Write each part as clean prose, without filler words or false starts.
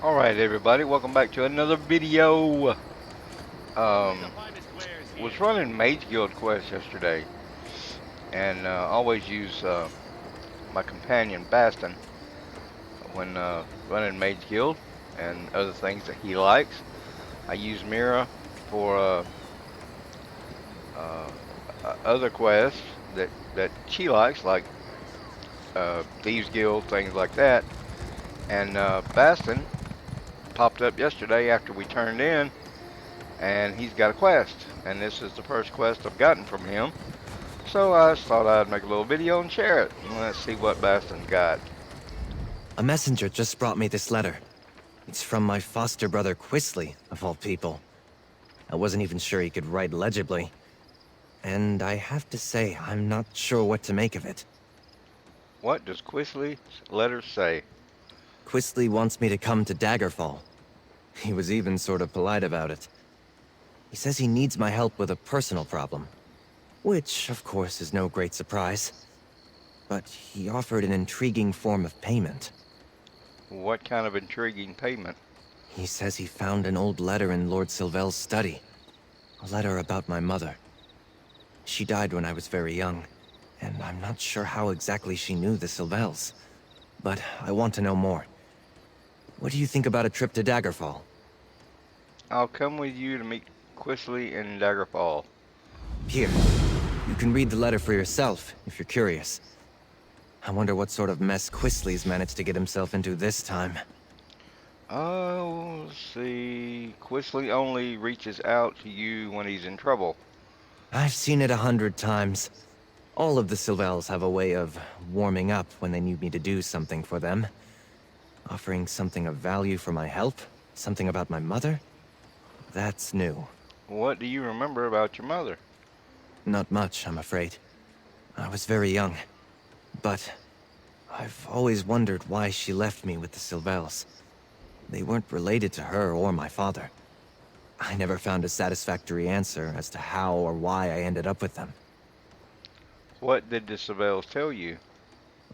Alright everybody, welcome back to another video. Was running Mage Guild Quest yesterday and always use my companion Bastian when running Mage Guild and other things that he likes. I use Mira for uh, other quests that she likes, like Thieves Guild, things like that. And Bastian popped up yesterday after we turned in, and he's got a quest, and this is the first quest I've gotten from him. So I just thought I'd make a little video and share it. Let's see what Baston's got. A messenger just brought me this letter. It's from my foster brother Quisley, of all people. I wasn't even sure he could write legibly. And I have to say, I'm not sure what to make of it. What does Quisley's letter say? Quisley wants me to come to Daggerfall. He was even sort of polite about it. He says he needs my help with a personal problem. Which, of course, is no great surprise. But he offered an intriguing form of payment. What kind of intriguing payment? He says he found an old letter in Lord Sylvel's study. A letter about my mother. She died when I was very young, and I'm not sure how exactly she knew the Sylvels. But I want to know more. What do you think about a trip to Daggerfall? I'll come with you to meet Quisley in Daggerfall. Here, you can read the letter for yourself, if you're curious. I wonder what sort of mess Quisley's managed to get himself into this time. Oh, let's see. Quisley only reaches out to you when he's in trouble. I've seen it 100 times. All of the Sylvels have a way of warming up when they need me to do something for them. Offering something of value for my help? Something about my mother? That's new. What do you remember about your mother? Not much, I'm afraid. I was very young. But I've always wondered why she left me with the Sylvels. They weren't related to her or my father. I never found a satisfactory answer as to how or why I ended up with them. What did the Sylvels tell you?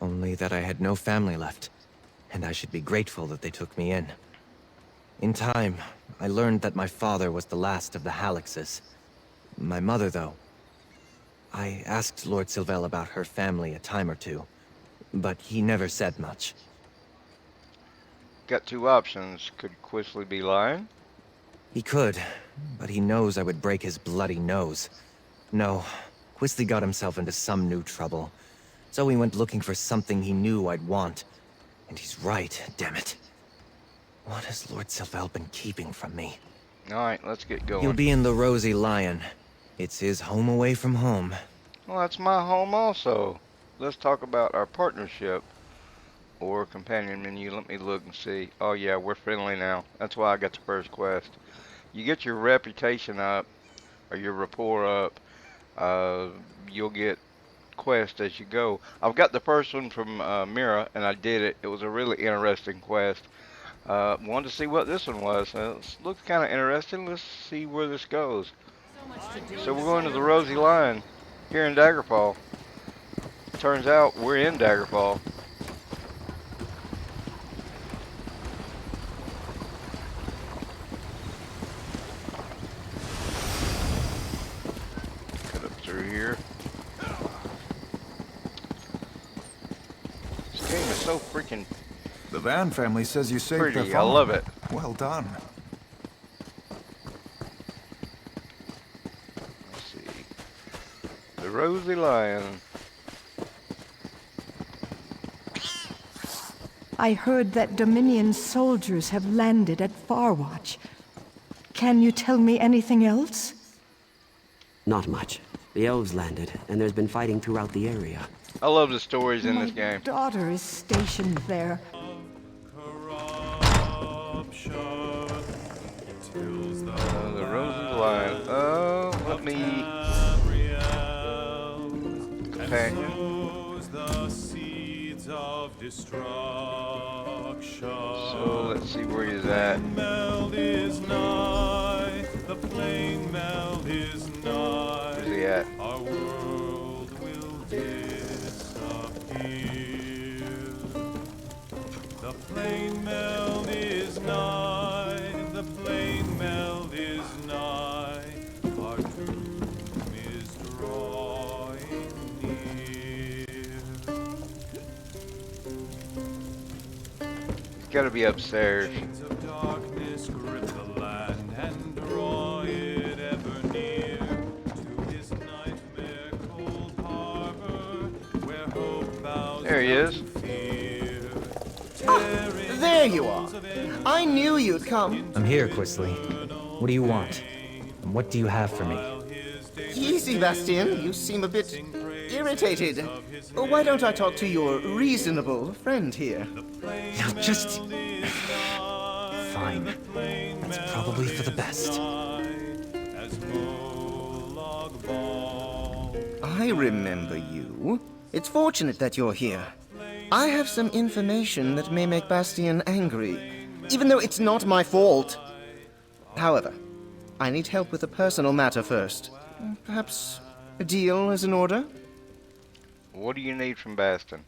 Only that I had no family left, and I should be grateful that they took me in. In time, I learned that my father was the last of the Halixes. My mother, though. I asked Lord Sylvel about her family a time or two, but he never said much. Got two options. Could Quisley be lying? He could, but he knows I would break his bloody nose. No, Quisley got himself into some new trouble, so he went looking for something he knew I'd want. And he's right, damn it. What has Lord Sylvel been keeping from me? Alright, let's get going. He'll be in the Rosy Lion. It's his home away from home. Well, that's my home also. Let's talk about our partnership or companion menu. Let me look and see. Oh yeah, we're friendly now. That's why I got the first quest. You get your reputation up, or your rapport up. You'll get quests as you go. I've got the first one from Mira, and I did it. It was a really interesting quest. Wanted to see what this one was. It looks kind of interesting. Let's see where this goes. So we're going to the Rosy Lion here in Daggerfall. Turns out we're in Daggerfall. Cut up through here. This game is so freaking The Van family says you saved their pretty. I farm. love it. Well done. Let's see. The Rosy Lion. I heard that Dominion soldiers have landed at Farwatch. Can you tell me anything else? Not much. The elves landed, and there's been fighting throughout the area. I love the stories in My this game. daughter is stationed there. The Rosy Lion. Let me. Companion. So let's see where he's at. Where's he at? Our world will disappear. The plain meld is nigh. gotta be upstairs. Chains of darkness grip the land and draw it ever near to his nightmare cold harbor, where hope bows There he down is. to fear. There you are. I knew you'd come. I'm here, Quisley. What do you want? And what do you have for me? Easy, Bastian. You seem a bit irritated. Why don't I talk to your reasonable friend here? Now just... Fine. That's probably for the best. As Molag Bal. I remember you. It's fortunate that you're here. I have some information that may make Bastian angry, even though it's not my fault. However, I need help with a personal matter first. Perhaps a deal is in order? What do you need from Bastian?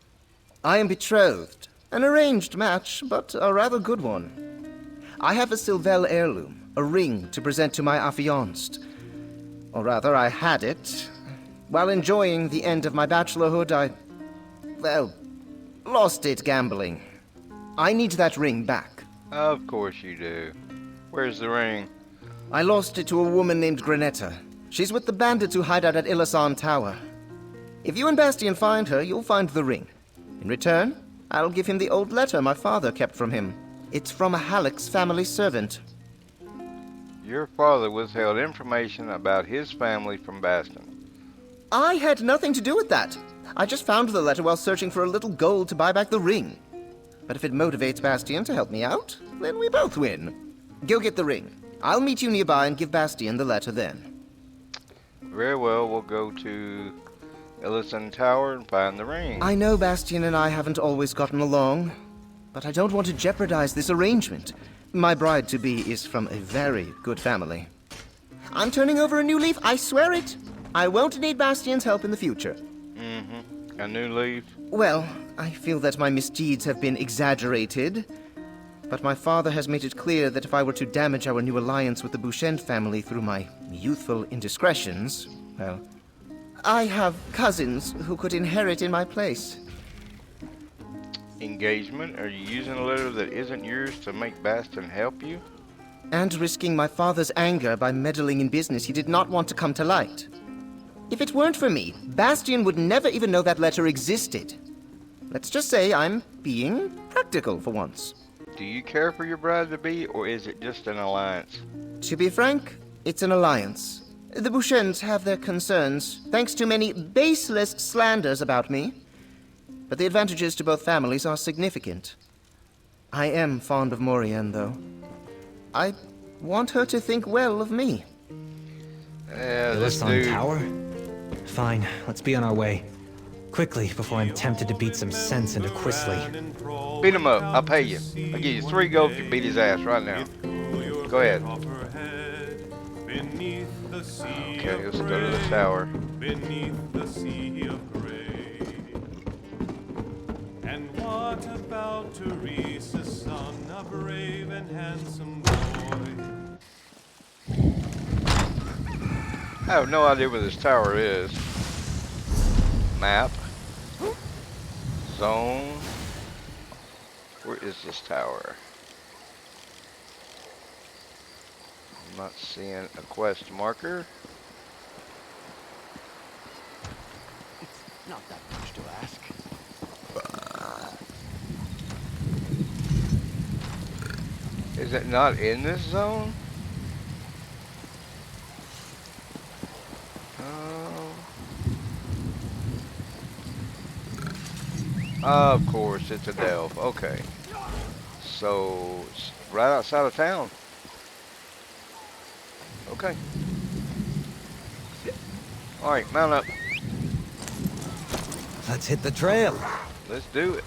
I am betrothed. An arranged match, but a rather good one. I have a Sylvel heirloom, a ring to present to my affianced. Or rather, I had it. While enjoying the end of my bachelorhood, well, lost it gambling. I need that ring back. Of course you do. Where's the ring? I lost it to a woman named Granetta. She's with the bandits who hide out at Ilasan Tower. If you and Bastian find her, you'll find the ring. In return, I'll give him the old letter my father kept from him. It's from a Halleck's family servant. Your father withheld information about his family from Bastian. I had nothing to do with that. I just found the letter while searching for a little gold to buy back the ring. But if it motivates Bastian to help me out, then we both win. Go get the ring. I'll meet you nearby and give Bastian the letter then. Very well, we'll go to Ellison Tower and find the ring. I know Bastian and I haven't always gotten along, but I don't want to jeopardize this arrangement. My bride-to-be is from a very good family. I'm turning over a new leaf, I swear it. I won't need Bastian's help in the future. Mm-hmm. A new leaf? Well, I feel that my misdeeds have been exaggerated, but my father has made it clear that if I were to damage our new alliance with the Bouchent family through my youthful indiscretions, well, I have cousins who could inherit in my place. Engagement? Are you using a letter that isn't yours to make Bastian help you? And risking my father's anger by meddling in business he did not want to come to light. If it weren't for me, Bastian would never even know that letter existed. Let's just say I'm being practical for once. Do you care for your bride-to-be, or is it just an alliance? To be frank, it's an alliance. The Bouchents have their concerns, thanks to many baseless slanders about me. But the advantages to both families are significant. I am fond of Morian, though. I want her to think well of me. This Ellison dude. Tower? Fine, let's be on our way. Quickly, before I'm tempted to beat some sense into Quisley. Beat him up. I'll pay you. I'll give you 3 gold if you beat his ass right now. Go ahead. Okay, let's go to the tower. Beneath the sea of gray. And what about Teresa, son, a brave and handsome boy? I have no idea where this tower is. Map. Zone. Where is this tower? I'm not seeing a quest marker. It's not that much to ask. Is it not in this zone? Of course, it's a delve. Okay. So, it's right outside of town. Okay. Alright, mount up. Let's hit the trail. Let's do it.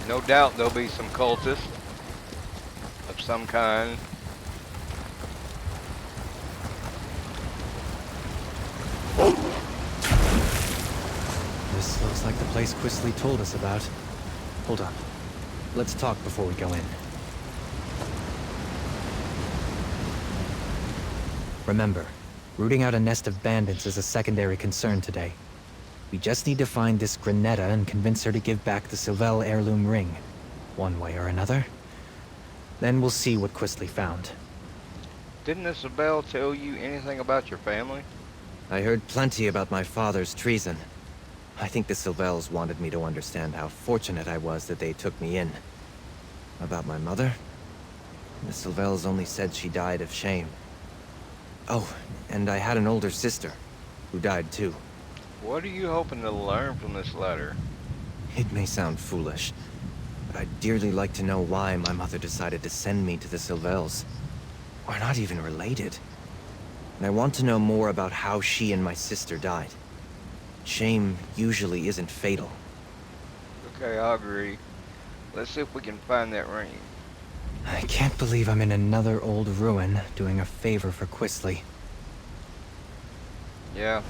No doubt there'll be some cultists of some kind. place Quisly told us about. Hold on. Let's talk before we go in. Remember, rooting out a nest of bandits is a secondary concern today. We just need to find this Granetta and convince her to give back the Sylvel heirloom ring, one way or another. Then we'll see what Quisly found. Didn't Isabel tell you anything about your family? I heard plenty about my father's treason. I think the Sylvels wanted me to understand how fortunate I was that they took me in. About my mother? The Sylvels only said she died of shame. Oh, and I had an older sister, who died too. What are you hoping to learn from this letter? It may sound foolish, but I'd dearly like to know why my mother decided to send me to the Sylvels. We're not even related. And I want to know more about how she and my sister died. Shame usually isn't fatal. Okay, I agree. Let's see if we can find that ring. I can't believe I'm in another old ruin doing a favor for Quisly. Yeah,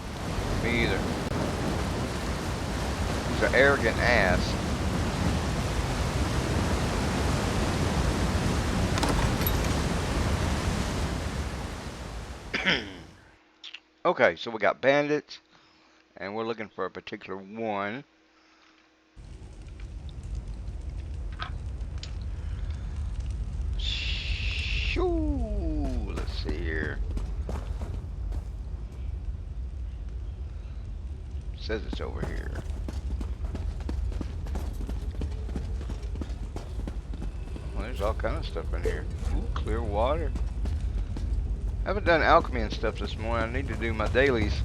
me either. He's an arrogant ass. Okay, so we got bandits, and we're looking for a particular one. Shoo! Let's see here. Says it's over here. Well, there's all kind of stuff in here. Ooh, clear water. I haven't done alchemy and stuff this morning. I need to do my dailies.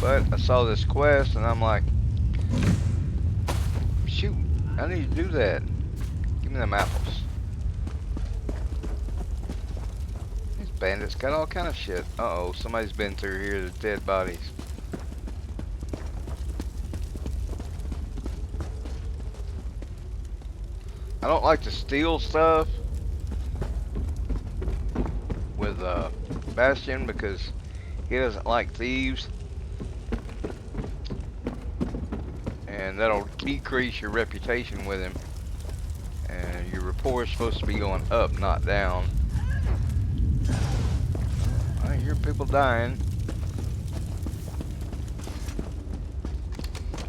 But I saw this quest and I'm like, shoot, I need to do that. Give me them apples. These bandits got all kind of shit. Uh-oh, somebody's been through here. There's dead bodies. I don't like to steal stuff with Bastian because he doesn't like thieves, and that'll decrease your reputation with him, and your rapport is supposed to be going up, not down. I hear people dying.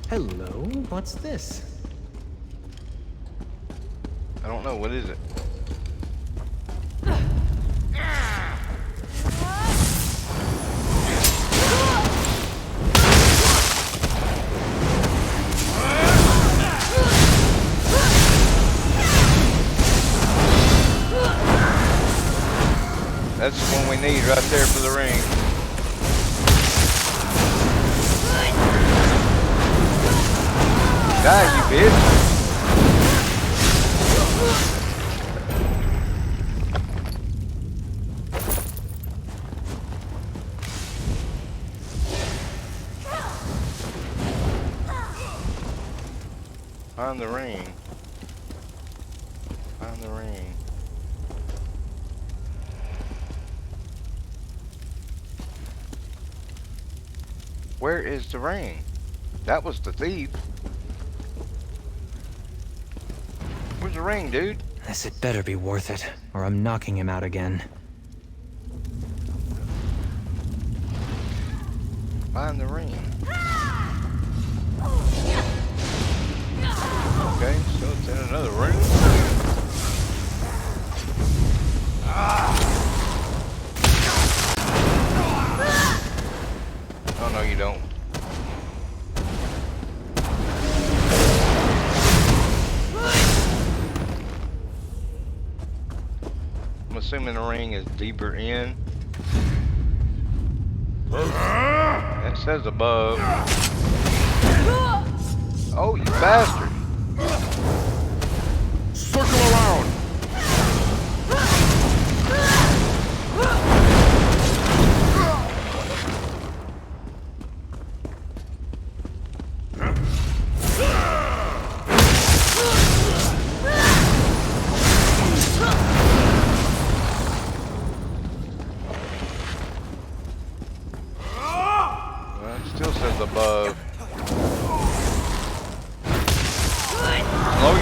Hello, what's this? I don't know, what is it? That's the one we need right there for the ring. Die, you bitch! Find the ring. Find the ring. Where is the ring? That was the thief. Where's the ring, dude? This had better be worth it, or I'm knocking him out again. Find the ring. Okay, so it's in another room. Oh no, you don't. I'm assuming the ring is deeper in. It says above. Oh, you bastard! Circle around! Well, it still says above.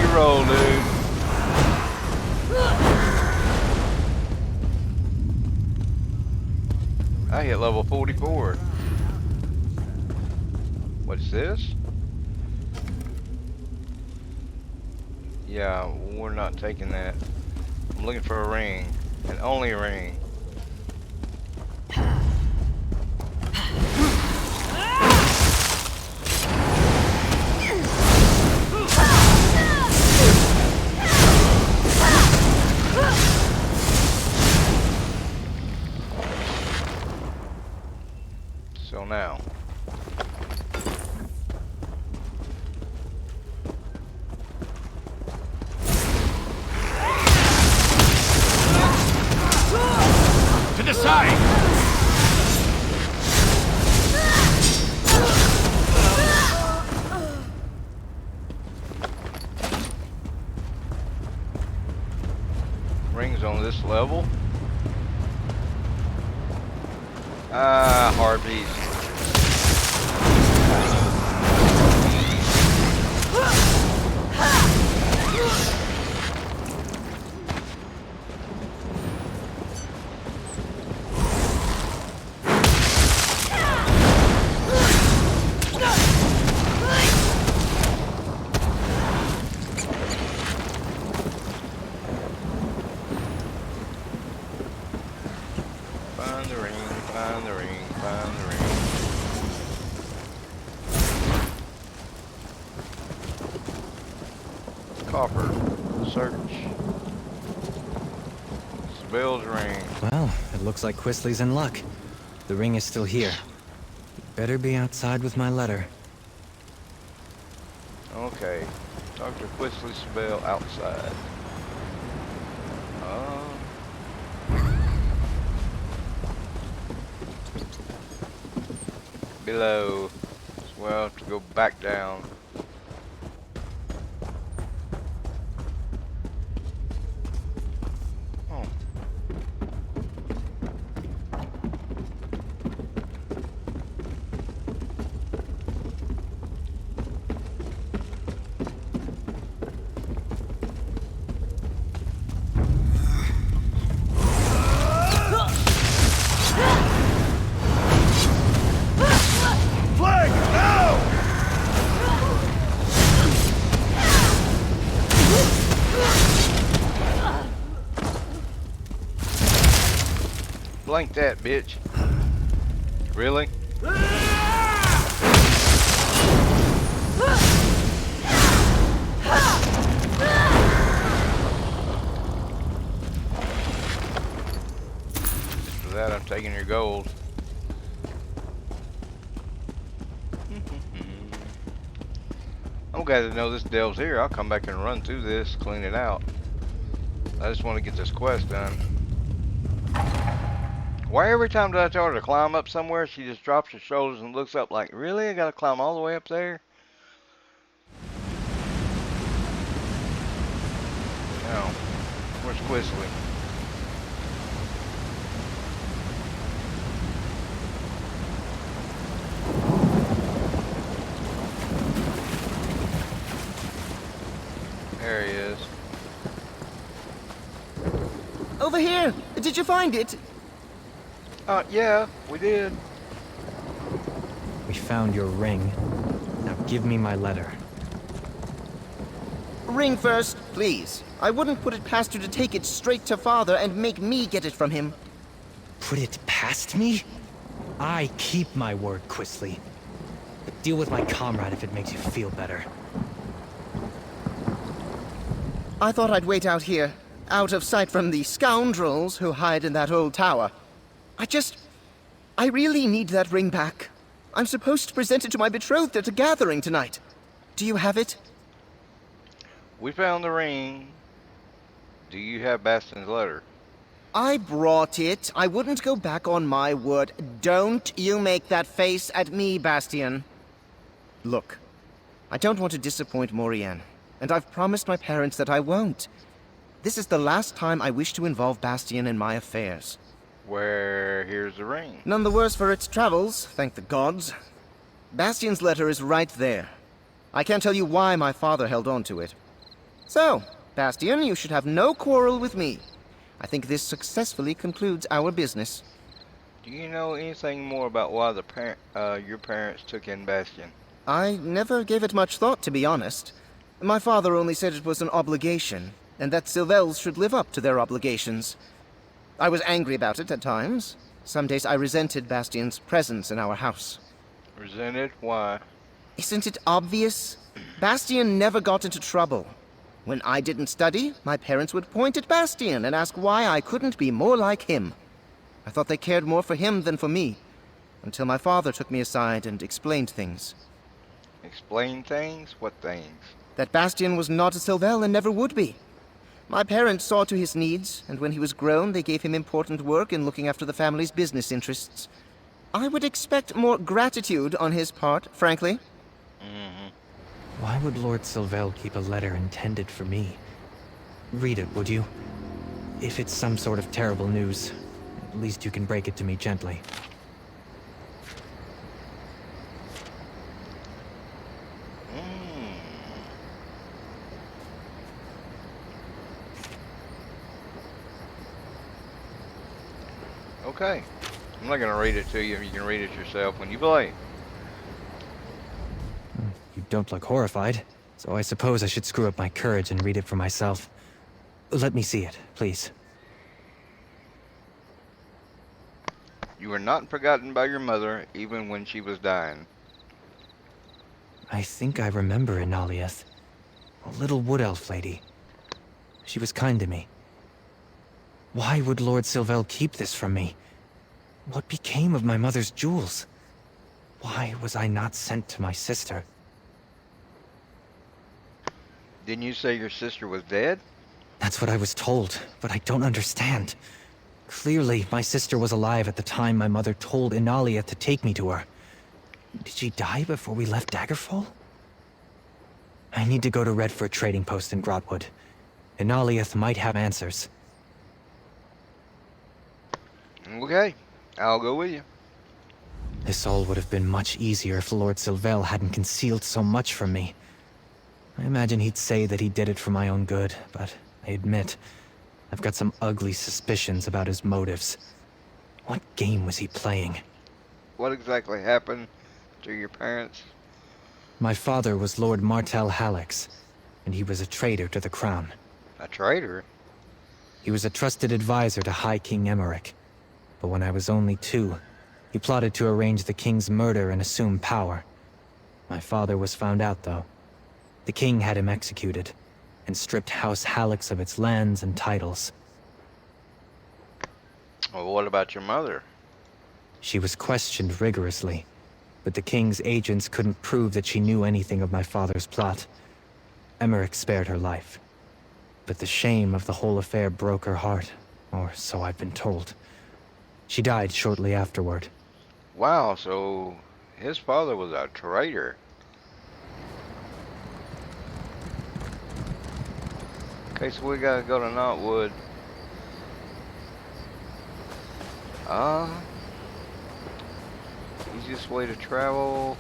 you roll, dude. I hit level 44. What's this? Yeah, we're not taking that. I'm looking for a ring, and only a ring. So now, To the side! rings on this level. Ah, harpies. Find the ring, find the ring, find the ring. Copper, search. Spell's ring. Well, it looks like Quisley's in luck. The ring is still here. Better be outside with my letter. Okay. Dr. Quisley spell outside. Below. So we'll have to go back down. Oh. Flag, now! Blank that, bitch. Really? For that, I'm taking your gold. I'm glad to know this delves here. I'll come back and run through this, clean it out. I just want to get this quest done. Why every time that I tell her to climb up somewhere, she just drops her shoulders and looks up like, really? I gotta climb all the way up there? No. Where's Quisley? There he is. Over here! Did you find it? Yeah, we did. We found your ring. Now give me my letter. Ring first, please. I wouldn't put it past you to take it straight to Father and make me get it from him. Put it past me? I keep my word, Quisley. But deal with my comrade if it makes you feel better. I thought I'd wait out here, out of sight from the scoundrels who hide in that old tower. I really need that ring back. I'm supposed to present it to my betrothed at a gathering tonight. Do you have it? We found the ring. Do you have Bastian's letter? I brought it. I wouldn't go back on my word. Don't you make that face at me, Bastian. Look, I don't want to disappoint Maurienne, and I've promised my parents that I won't. This is the last time I wish to involve Bastian in my affairs. Where here's the ring. None the worse for its travels, thank the gods. Bastian's letter is right there. I can't tell you why my father held on to it. So, Bastian, you should have no quarrel with me. I think this successfully concludes our business. Do you know anything more about why your parents took in Bastian? I never gave it much thought, to be honest. My father only said it was an obligation, and that Sylvels should live up to their obligations. I was angry about it at times. Some days I resented Bastian's presence in our house. Resented? Why? Isn't it obvious? Bastian never got into trouble. When I didn't study, my parents would point at Bastian and ask why I couldn't be more like him. I thought they cared more for him than for me, until my father took me aside and explained things. Explain things? What things? That Bastian was not a Sylvel and never would be. My parents saw to his needs, and when he was grown, they gave him important work in looking after the family's business interests. I would expect more gratitude on his part, frankly. Why would Lord Sylvel keep a letter intended for me? Read it, would you? If it's some sort of terrible news, at least you can break it to me gently. Okay. I'm not going to read it to you. You can read it yourself when you play. You don't look horrified, so I suppose I should screw up my courage and read it for myself. Let me see it, please. You were not forgotten by your mother, even when she was dying. I think I remember Inaliath. A little wood elf lady. She was kind to me. Why would Lord Sylvel keep this from me? What became of my mother's jewels? Why was I not sent to my sister? Didn't you say your sister was dead? That's what I was told, but I don't understand. Clearly, my sister was alive at the time my mother told Inalia to take me to her. Did she die before we left Daggerfall? I need to go to Redford trading post in Grotwood. Inaliath might have answers. Okay, I'll go with you. This all would have been much easier if Lord Sylvel hadn't concealed so much from me. I imagine he'd say that he did it for my own good, but I admit, I've got some ugly suspicions about his motives. What game was he playing? What exactly happened to your parents? My father was Lord Martel Hallex, and he was a traitor to the crown. A traitor? He was a trusted advisor to High King Emmerich. But when I was only 2, he plotted to arrange the king's murder and assume power. My father was found out, though. The king had him executed, and stripped House Hallex of its lands and titles. Well, what about your mother? She was questioned rigorously, but the king's agents couldn't prove that she knew anything of my father's plot. Emmerich spared her life. But the shame of the whole affair broke her heart, or so I've been told. She died shortly afterward. Wow, so his father was a traitor. Okay, so we gotta go to Knotwood. Easiest way to travel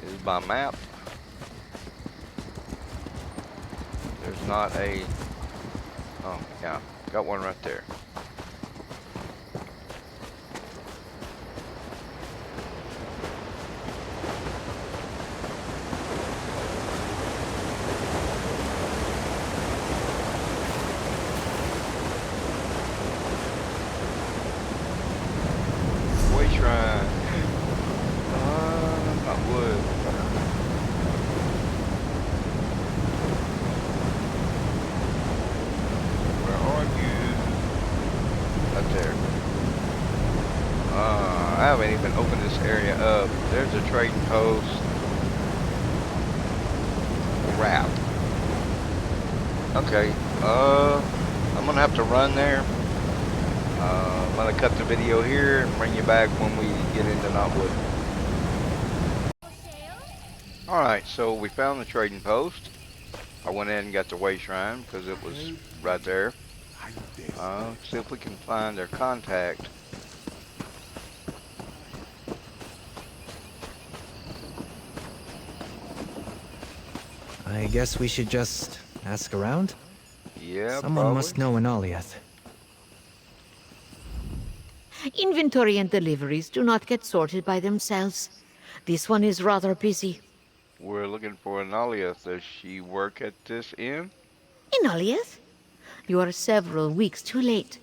is by map. There's not a... Oh, yeah, got one right there. Shrine. Not wood. Where are you? Up there. I haven't even opened this area up. There's a trading post. Crap. Okay. I'm gonna have to run there. I'm gonna cut the video here and bring you back when we get into Knotwood. Alright, so we found the trading post. I went in and got the way shrine because it was right there. See if we can find their contact. I guess we should just Ask around? Yeah, Someone probably. must know an Aliath. Inventory and deliveries do not get sorted by themselves. This one is rather busy. We're looking for an Alias. Does she work at this inn? In Aliath? You are several weeks too late.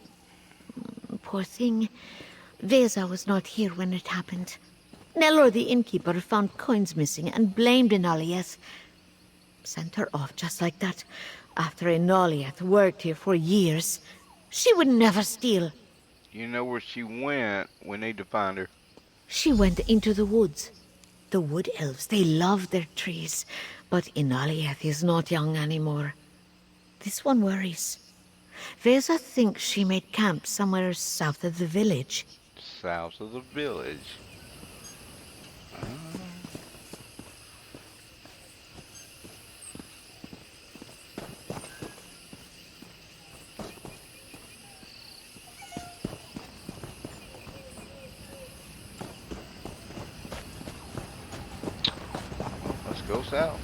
Poor thing. Veza was not here when it happened. Nellor the innkeeper found coins missing and blamed Enaliath. Sent her off just like that, after Enaliath worked here for years. She would never steal. You know where she went? We need to find her. She went into the woods. The wood elves, they love their trees, but Enaliath is not young anymore. This one worries. Veza thinks she made camp somewhere south of the village. South of the village. Let's go south.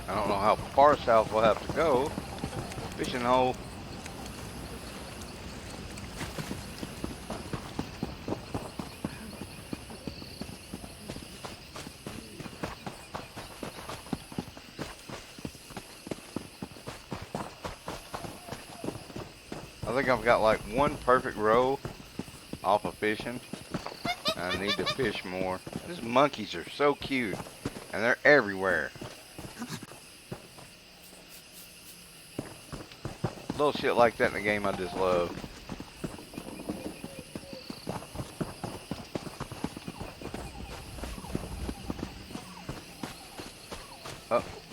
I don't know how far south we'll have to go. Fishing hole. I think I've got like one perfect row off of fishing. I need to fish more. These monkeys are so cute, and they're everywhere. Little shit like that in the game I just love.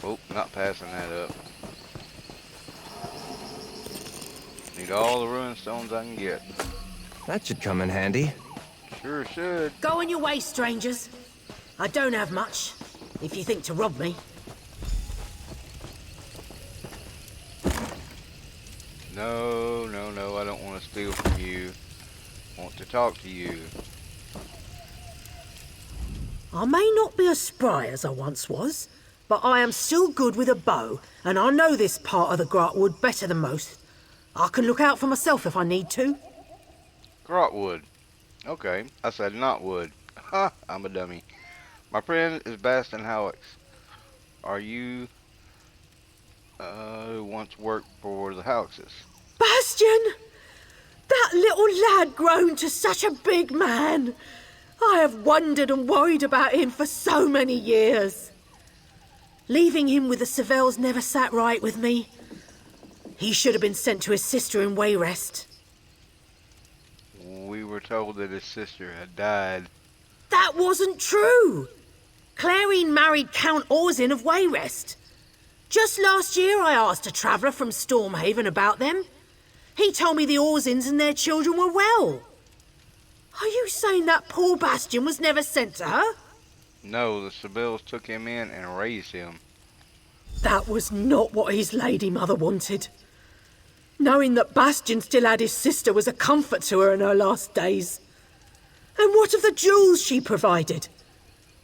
Oh, not passing that up. Need all the ruined stones I can get. That should come in handy. Sure should. Go on your way, strangers. I don't have much, if you think to rob me. No, I don't want to steal from you. I want to talk to you. I may not be as spry as I once was, but I am still good with a bow, and I know this part of the Grotwood better than most. I can look out for myself if I need to. Grotwood. Okay, I said not wood. Ha, I'm a dummy. My friend is Bastian Alex. Are you, who once worked for the Halexes? Bastian! That little lad grown to such a big man. I have wondered and worried about him for so many years. Leaving him with the Savelles never sat right with me. He should have been sent to his sister in Wayrest. We were told that his sister had died. That wasn't true. Clarine married Count Orzin of Wayrest. Just last year I asked a traveller from Stormhaven about them. He told me the Orzins and their children were well. Are you saying that poor Bastian was never sent to her? No, the Savelles took him in and raised him. That was not what his lady mother wanted. Knowing that Bastian still had his sister was a comfort to her in her last days. And what of the jewels she provided?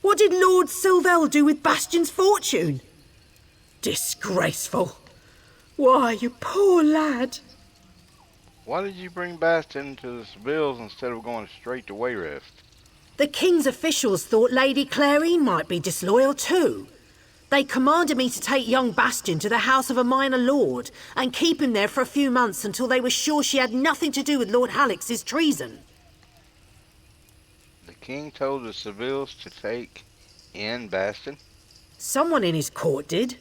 What did Lord Sylvel do with Bastian's fortune? Disgraceful. Why, you poor lad. Why did you bring Bastian to the Savelles instead of going straight to Wayrest? The king's officials thought Lady Clarine might be disloyal too. They commanded me to take young Bastian to the house of a minor lord and keep him there for a few months until they were sure she had nothing to do with Lord Halex's treason. The king told the Savelles to take in Bastian? Someone in his court did.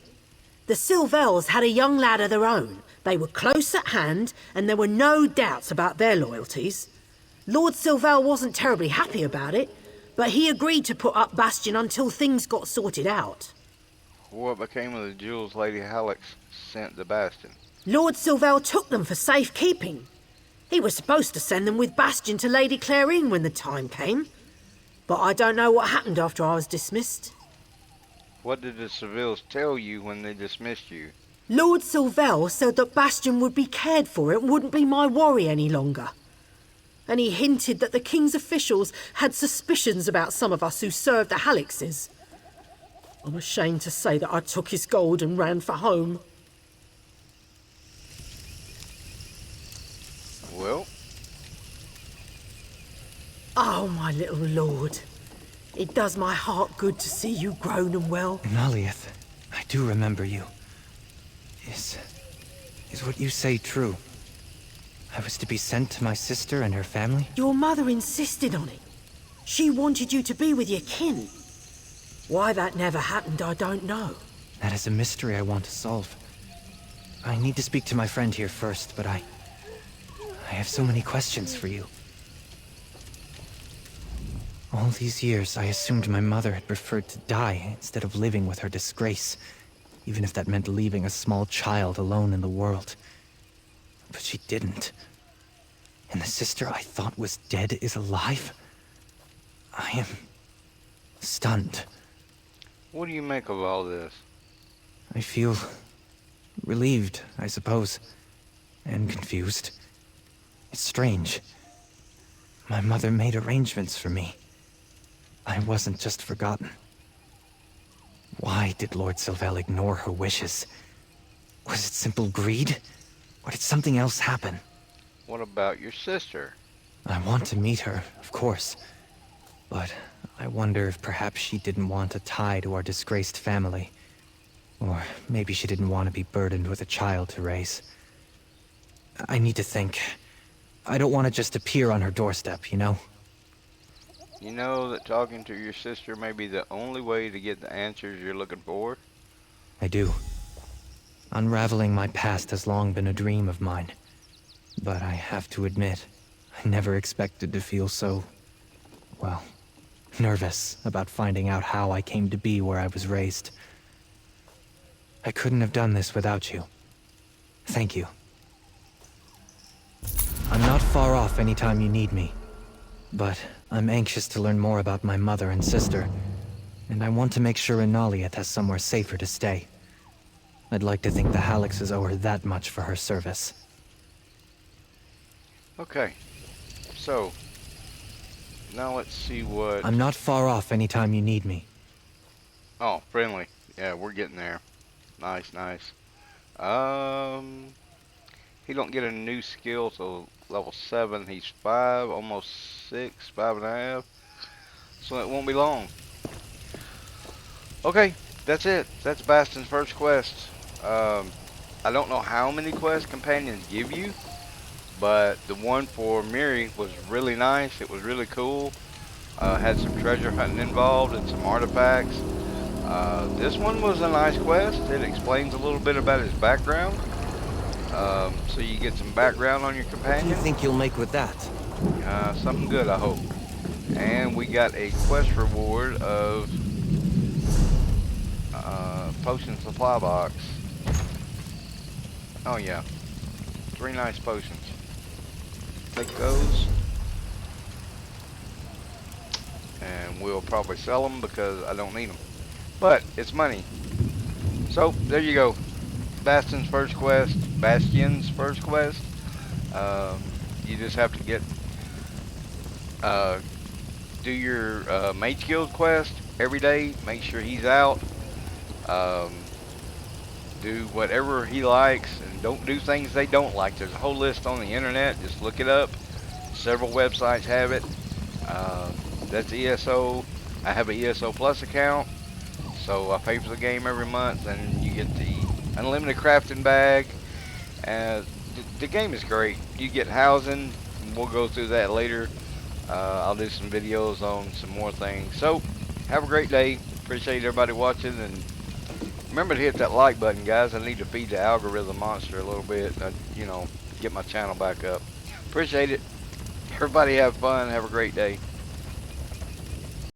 The Sylvels had a young lad of their own. They were close at hand, and there were no doubts about their loyalties. Lord Sylvel wasn't terribly happy about it, but he agreed to put up Bastian until things got sorted out. What became of the jewels Lady Halex sent to Bastian? Lord Sylvel took them for safekeeping. He was supposed to send them with Bastian to Lady Clarine when the time came. But I don't know what happened after I was dismissed. What did the Savelles tell you when they dismissed you? Lord Sylvel said that Bastian would be cared for and wouldn't be my worry any longer. and he hinted that the king's officials had suspicions about some of us who served the Halixes. I'm ashamed to say that I took his gold and ran for home. Well, Oh, my little lord. It does my heart good to see you grown and well. Naliath, I do remember you. Is what you say true? I was to be sent to my sister and her family? Your mother insisted on it. She wanted you to be with your kin. Why that never happened, I don't know. That is a mystery I want to solve. I need to speak to my friend here first, but I have so many questions for you. All these years, I assumed my mother had preferred to die instead of living with her disgrace, even if that meant leaving a small child alone in the world. But she didn't. And the sister I thought was dead is alive? I am stunned. what do you make of all this? I feel relieved, I suppose, and confused. It's strange. My mother made arrangements for me. I wasn't just forgotten. Why did Lord Sylvel ignore her wishes? Was it simple greed? Or did something else happen? What about your sister? I want to meet her, of course. But I wonder if perhaps she didn't want a tie to our disgraced family. Or maybe she didn't want to be burdened with a child to raise. I need to think. I don't want to just appear on her doorstep, you know? You know that talking to your sister may be the only way to get the answers you're looking for? I do. Unraveling my past has long been a dream of mine. But I have to admit, I never expected to feel so, well, nervous about finding out how I came to be where I was raised. I couldn't have done this without you. Thank you. I'm not far off anytime you need me. But I'm anxious to learn more about my mother and sister. And I want to make sure Inaliath has somewhere safer to stay. I'd like to think the Halixes owe her that much for her service. Okay. So, now let's see what... I'm not far off anytime you need me. Oh, friendly. Yeah, we're getting there. Nice, nice. He don't get a new skill till level 7. He's 5, almost 6, 5.5. So it won't be long. Okay, that's it. That's Bastian's first quest. I don't know how many quest companions give you, but the one for Miri was really nice. It was really cool. Had some treasure hunting involved and some artifacts. This one was a nice quest. It explains a little bit about his background. So you get some background on your What do companion. you think you'll make with that? Something good, I hope. And we got a quest reward of potion supply box. Oh yeah, 3 nice potions. Take those, and we'll probably sell them because I don't need them. But it's money. So there you go. Bastian's first quest. You just have to get do your Mage Guild quest every day. Make sure he's out. Do whatever he likes, and don't do things they don't like. There's a whole list on the internet. Just look it up. Several websites have it. That's ESO. I have an ESO Plus account, so I pay for the game every month, and you get the unlimited crafting bag. The game is great. You get housing. We'll go through that later. I'll do some videos on some more things. So, have a great day. Appreciate everybody watching, and remember to hit that like button, guys. I need to feed the algorithm monster a little bit, you know, get my channel back up. Appreciate it. Everybody have fun. Have a great day.